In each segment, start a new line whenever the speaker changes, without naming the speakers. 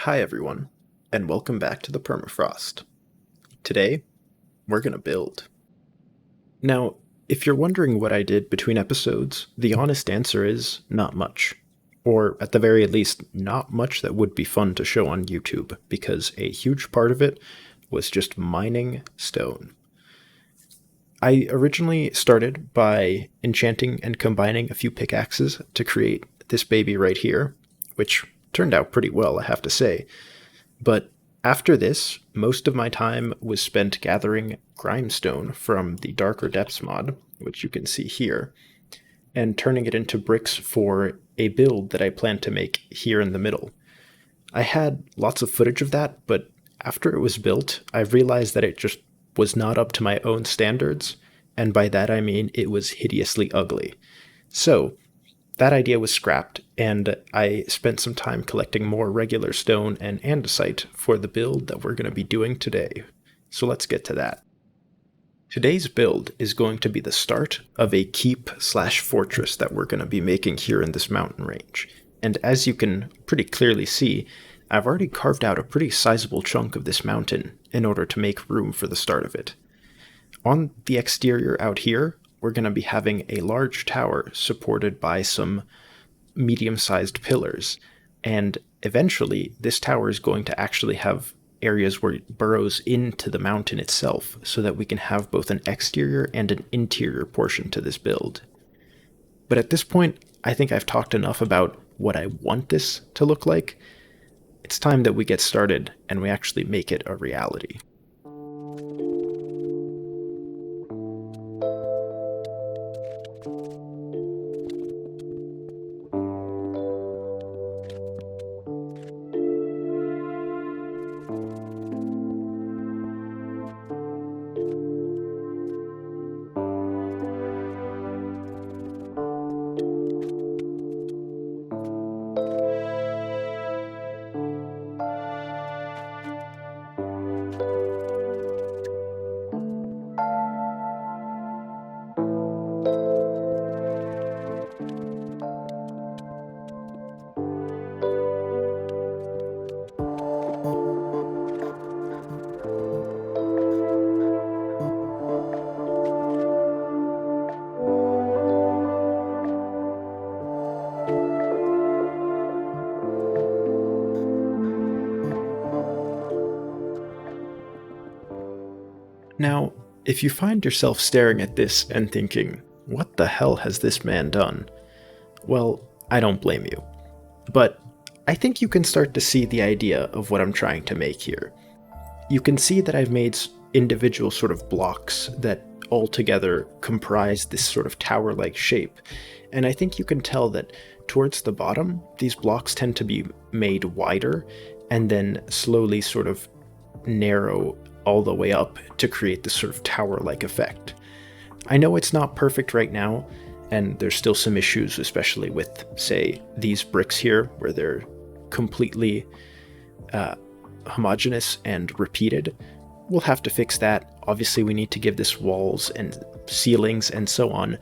Hi everyone, and welcome back to the Permafrost. Today, we're gonna build. Now, if you're wondering what I did between episodes, the honest answer is not much. Or, at the very least, not much that would be fun to show on YouTube, because a huge part of it was just mining stone. I originally started by enchanting and combining a few pickaxes to create this baby right here, which turned out pretty well, I have to say. But after this, most of my time was spent gathering grindstone from the Darker Depths mod, which you can see here, and turning it into bricks for a build that I plan to make here in the middle. I had lots of footage of that, but after it was built, I realized that it just was not up to my own standards, and by that I mean it was hideously ugly. So, that idea was scrapped, and I spent some time collecting more regular stone and andesite for the build that we're going to be doing today. So let's get to that. Today's build is going to be the start of a keep/fortress that we're going to be making here in this mountain range. And as you can pretty clearly see, I've already carved out a pretty sizable chunk of this mountain in order to make room for the start of it. On the exterior out here, we're going to be having a large tower supported by some medium-sized pillars, and eventually this tower is going to actually have areas where it burrows into the mountain itself so that we can have both an exterior and an interior portion to this build. But at this point, I think I've talked enough about what I want this to look like. It's time that we get started and we actually make it a reality. Now, if you find yourself staring at this and thinking, what the hell has this man done? Well, I don't blame you. But I think you can start to see the idea of what I'm trying to make here. You can see that I've made individual sort of blocks that all together comprise this sort of tower-like shape. And I think you can tell that towards the bottom, these blocks tend to be made wider and then slowly sort of narrow all the way up to create this sort of tower-like effect. I know it's not perfect right now, and there's still some issues, especially with, say, these bricks here, where they're completely homogeneous and repeated. We'll have to fix that. Obviously, we need to give this walls and ceilings and so on,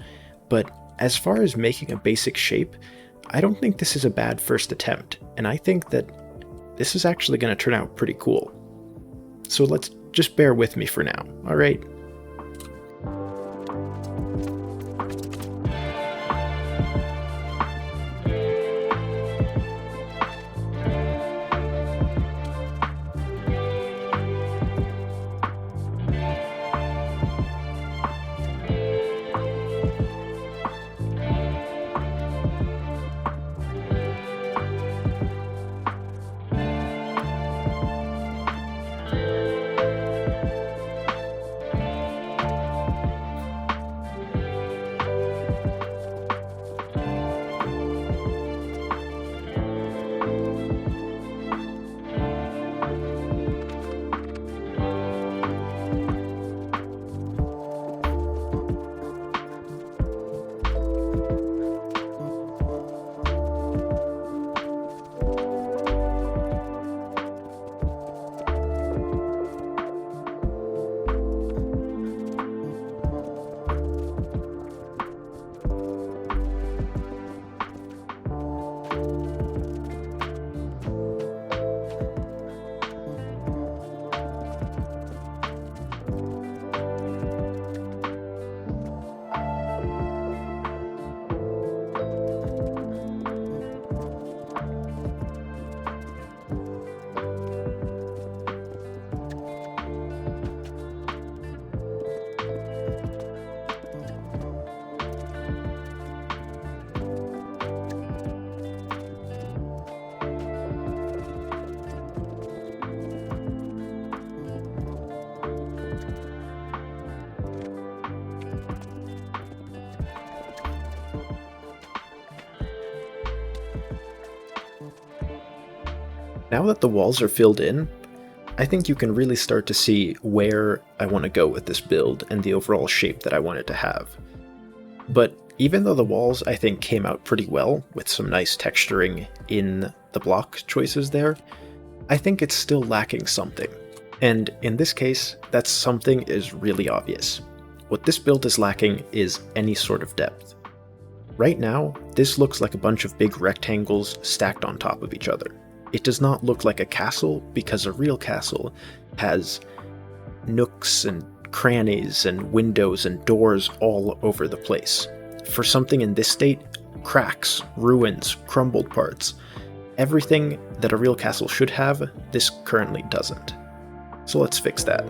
but as far as making a basic shape, I don't think this is a bad first attempt, and I think that this is actually going to turn out pretty cool. So let's just bear with me for now, alright? Now that the walls are filled in, I think you can really start to see where I want to go with this build and the overall shape that I want it to have. But even though the walls, I think, came out pretty well with some nice texturing in the block choices there, I think it's still lacking something. And in this case, that something is really obvious. What this build is lacking is any sort of depth. Right now, this looks like a bunch of big rectangles stacked on top of each other. It does not look like a castle, because a real castle has nooks and crannies and windows and doors all over the place. For something in this state, cracks, ruins, crumbled parts, everything that a real castle should have, this currently doesn't. So let's fix that.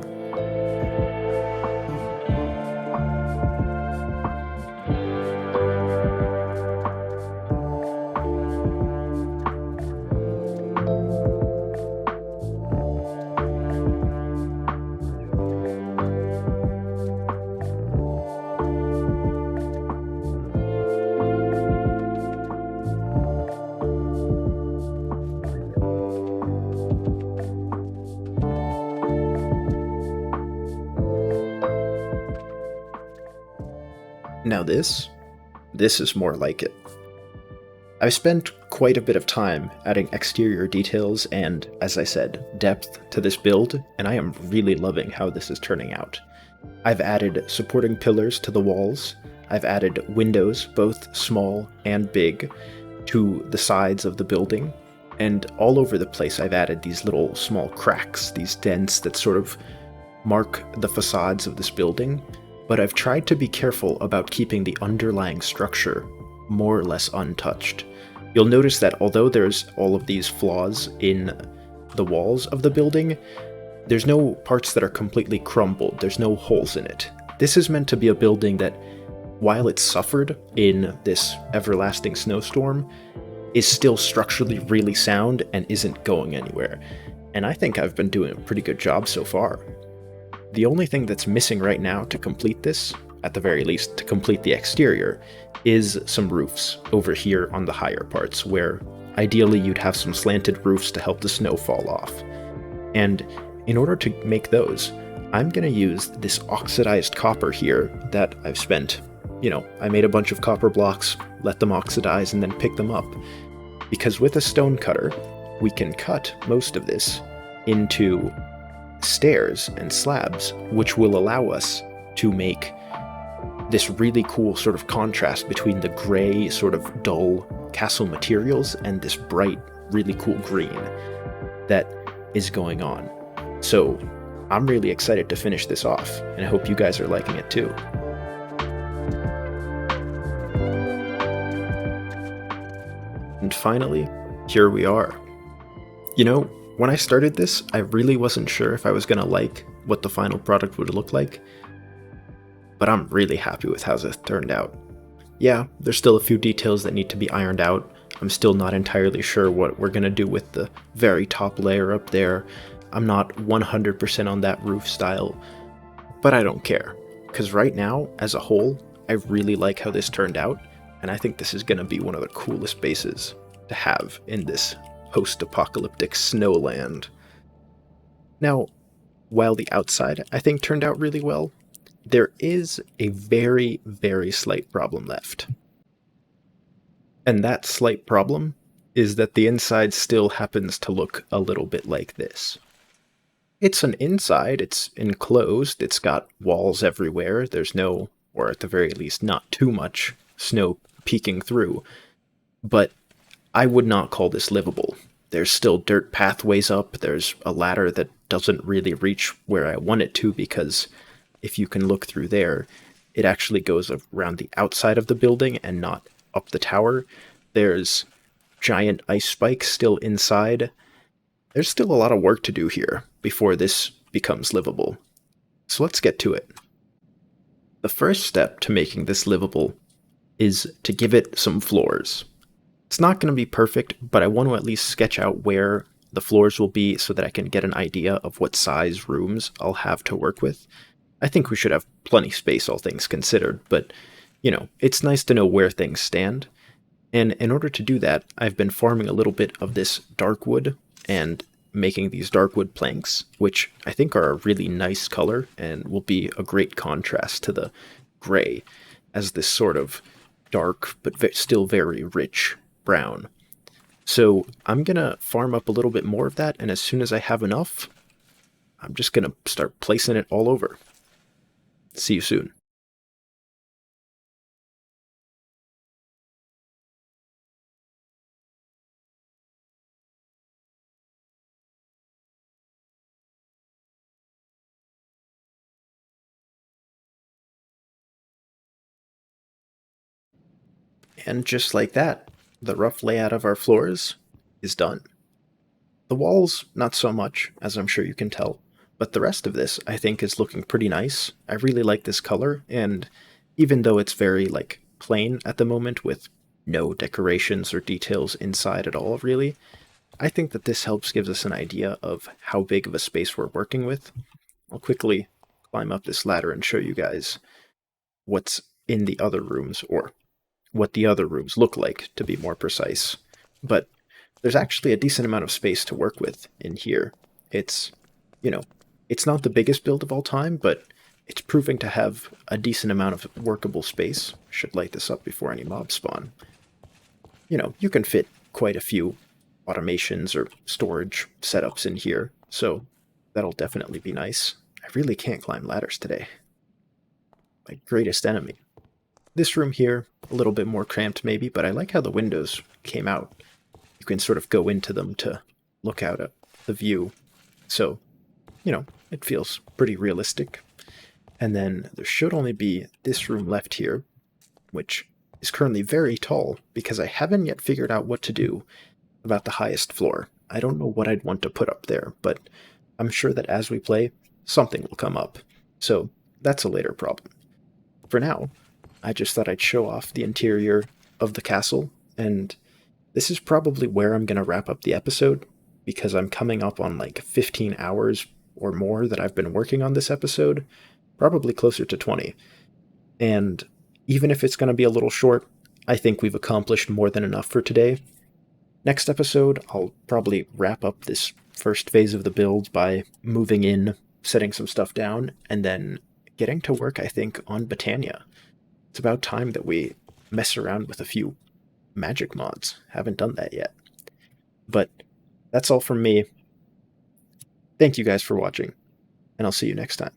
Now this is more like it. I've spent quite a bit of time adding exterior details and, as I said, depth to this build, and I am really loving how this is turning out. I've added supporting pillars to the walls, I've added windows, both small and big, to the sides of the building, and all over the place I've added these little small cracks, these dents that sort of mark the facades of this building. But I've tried to be careful about keeping the underlying structure more or less untouched. You'll notice that although there's all of these flaws in the walls of the building, there's no parts that are completely crumbled, there's no holes in it. This is meant to be a building that, while it suffered in this everlasting snowstorm, is still structurally really sound and isn't going anywhere. And I think I've been doing a pretty good job so far. The only thing that's missing right now to complete this, at the very least to complete the exterior, is some roofs over here on the higher parts, where ideally you'd have some slanted roofs to help the snow fall off. And in order to make those, I'm going to use this oxidized copper here that I've spent, I made a bunch of copper blocks, let them oxidize, and then pick them up. Because with a stone cutter, we can cut most of this into stairs and slabs, which will allow us to make this really cool sort of contrast between the gray, sort of dull castle materials and this bright, really cool green that is going on. So I'm really excited to finish this off, and I hope you guys are liking it too. And finally, here we are. When I started this, I really wasn't sure if I was going to like what the final product would look like, but I'm really happy with how this turned out. Yeah, there's still a few details that need to be ironed out. I'm still not entirely sure what we're going to do with the very top layer up there. I'm not 100% on that roof style, but I don't care, because right now, as a whole, I really like how this turned out, and I think this is going to be one of the coolest bases to have in this post-apocalyptic snowland. Now, while the outside, I think, turned out really well, there is a very, very slight problem left. And that slight problem is that the inside still happens to look a little bit like this. It's an inside, it's enclosed, it's got walls everywhere, there's no, or at the very least not too much, snow peeking through, but I would not call this livable. There's still dirt pathways up, there's a ladder that doesn't really reach where I want it to, because if you can look through there, it actually goes around the outside of the building and not up the tower. There's giant ice spikes still inside. There's still a lot of work to do here before this becomes livable. So let's get to it. The first step to making this livable is to give it some floors. It's not going to be perfect, but I want to at least sketch out where the floors will be so that I can get an idea of what size rooms I'll have to work with. I think we should have plenty space, all things considered, but, it's nice to know where things stand. And in order to do that, I've been farming a little bit of this dark wood, and making these dark wood planks, which I think are a really nice color and will be a great contrast to the gray as this sort of dark but still very rich brown. So I'm going to farm up a little bit more of that, and as soon as I have enough, I'm just going to start placing it all over. See you soon. And just like that, the rough layout of our floors is done. The walls, not so much, as I'm sure you can tell, but the rest of this, I think, is looking pretty nice. I really like this color, and even though it's very, like, plain at the moment with no decorations or details inside at all, really, I think that this helps gives us an idea of how big of a space we're working with. I'll quickly climb up this ladder and show you guys what's in the other rooms, or what the other rooms look like, to be more precise. But there's actually a decent amount of space to work with in here. It's, you know, it's not the biggest build of all time, but it's proving to have a decent amount of workable space. Should light this up before any mobs spawn. You can fit quite a few automations or storage setups in here, so that'll definitely be nice. I really can't climb ladders today. My greatest enemy. This room here, a little bit more cramped maybe, but I like how the windows came out. You can sort of go into them to look out at the view. So, it feels pretty realistic. And then there should only be this room left here, which is currently very tall because I haven't yet figured out what to do about the highest floor. I don't know what I'd want to put up there, but I'm sure that as we play, something will come up. So that's a later problem. For now, I just thought I'd show off the interior of the castle, and this is probably where I'm going to wrap up the episode, because I'm coming up on like 15 hours or more that I've been working on this episode, probably closer to 20. And even if it's going to be a little short, I think we've accomplished more than enough for today. Next episode, I'll probably wrap up this first phase of the build by moving in, setting some stuff down, and then getting to work, I think, on Botania. It's about time that we mess around with a few magic mods. Haven't done that yet. But that's all from me. Thank you guys for watching, and I'll see you next time.